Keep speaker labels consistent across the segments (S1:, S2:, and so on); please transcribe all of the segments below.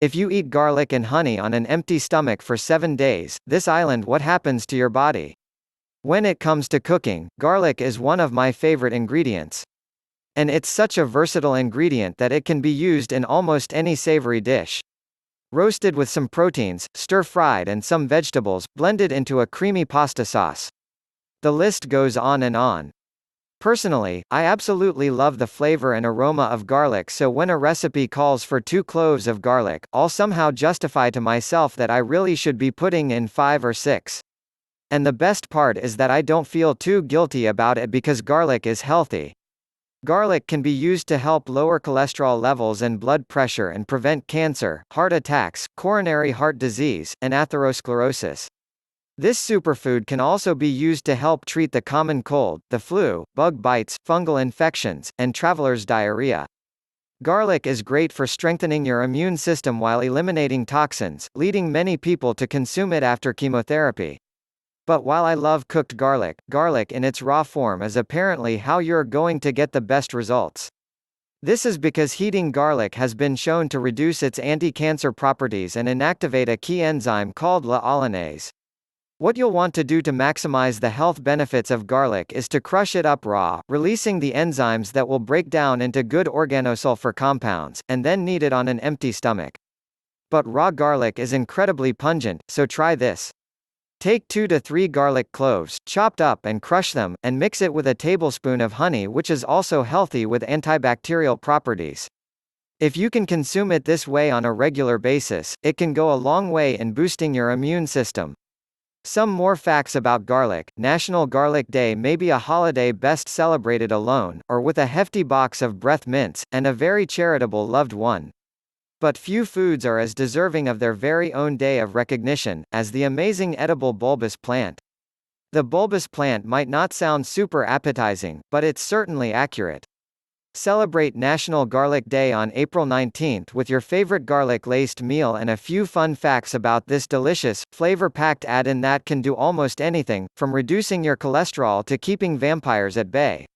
S1: If you eat garlic and honey on an empty stomach for 7 days, this island what happens to your body? When it comes to cooking, garlic is one of my favorite ingredients. And it's such a versatile ingredient that it can be used in almost any savory dish. Roasted with some proteins, stir-fried and some vegetables, blended into a creamy pasta sauce. The list goes on and on. Personally, I absolutely love the flavor and aroma of garlic, so when a recipe calls for 2 cloves of garlic, I'll somehow justify to myself that I really should be putting in 5 or 6. And the best part is that I don't feel too guilty about it because garlic is healthy. Garlic can be used to help lower cholesterol levels and blood pressure and prevent cancer, heart attacks, coronary heart disease, and atherosclerosis. This superfood can also be used to help treat the common cold, the flu, bug bites, fungal infections, and traveler's diarrhea. Garlic is great for strengthening your immune system while eliminating toxins, leading many people to consume it after chemotherapy. But while I love cooked garlic, garlic in its raw form is apparently how you're going to get the best results. This is because heating garlic has been shown to reduce its anti-cancer properties and inactivate a key enzyme called la-alanase. What you'll want to do to maximize the health benefits of garlic is to crush it up raw, releasing the enzymes that will break down into good organosulfur compounds, and then knead it on an empty stomach. But raw garlic is incredibly pungent, so try this. Take 2 to 3 garlic cloves, chopped up and crush them, and mix it with a tablespoon of honey, which is also healthy with antibacterial properties. If you can consume it this way on a regular basis, it can go a long way in boosting your immune system. Some more facts about garlic. National Garlic Day may be a holiday best celebrated alone, or with a hefty box of breath mints, and a very charitable loved one. But few foods are as deserving of their very own day of recognition, as the amazing edible bulbous plant. The bulbous plant might not sound super appetizing, but it's certainly accurate. Celebrate National Garlic Day on April 19th with your favorite garlic-laced meal and a few fun facts about this delicious, flavor-packed add-in that can do almost anything, from reducing your cholesterol to keeping vampires at bay.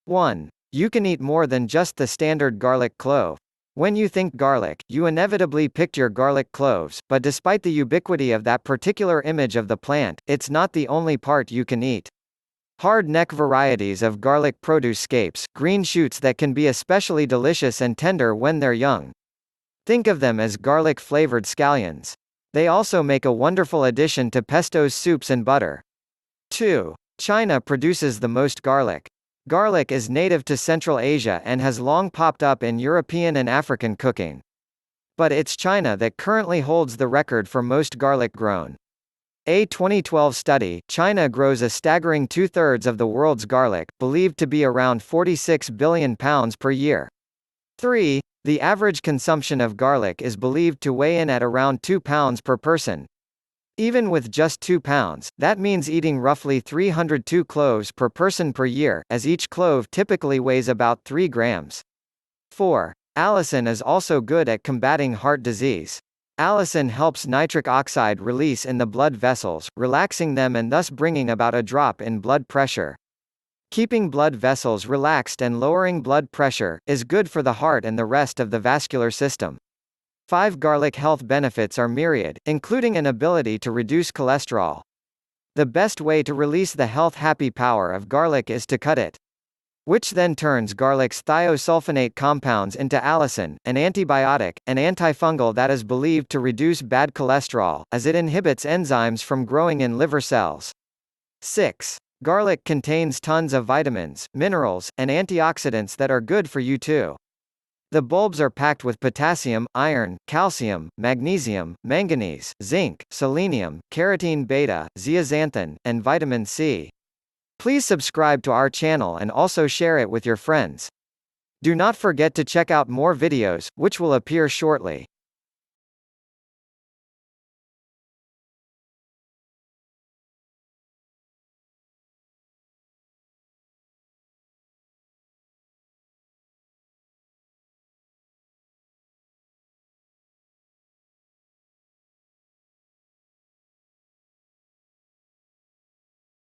S1: 1. You can eat more than just the standard garlic clove. When you think garlic, you inevitably picked your garlic cloves, but despite the ubiquity of that particular image of the plant, it's not the only part you can eat. Hard neck varieties of garlic produce scapes, green shoots that can be especially delicious and tender when they're young. Think of them as garlic-flavored scallions. They also make a wonderful addition to pestos, soups and butter. 2. China produces the most garlic. Garlic is native to Central Asia and has long popped up in European and African cooking. But it's China that currently holds the record for most garlic grown. A 2012 study, China grows a staggering 2/3 of the world's garlic, believed to be around 46 billion pounds per year. 3. The average consumption of garlic is believed to weigh in at around 2 pounds per person. Even with just 2 pounds, that means eating roughly 302 cloves per person per year, as each clove typically weighs about 3 grams. 4. Allicin is also good at combating heart disease. Allicin helps nitric oxide release in the blood vessels, relaxing them and thus bringing about a drop in blood pressure. Keeping blood vessels relaxed and lowering blood pressure is good for the heart and the rest of the vascular system. 5. Garlic health benefits are myriad, including an ability to reduce cholesterol. The best way to release the health-happy power of garlic is to cut it. Which then turns garlic's thiosulfonate compounds into allicin, an antibiotic, an antifungal that is believed to reduce bad cholesterol, as it inhibits enzymes from growing in liver cells. 6. Garlic contains tons of vitamins, minerals, and antioxidants that are good for you too. The bulbs are packed with potassium, iron, calcium, magnesium, manganese, zinc, selenium, carotene beta, zeaxanthin, and vitamin C. Please subscribe to our channel and also share it with your friends. Do not forget to check out more videos, which will appear shortly.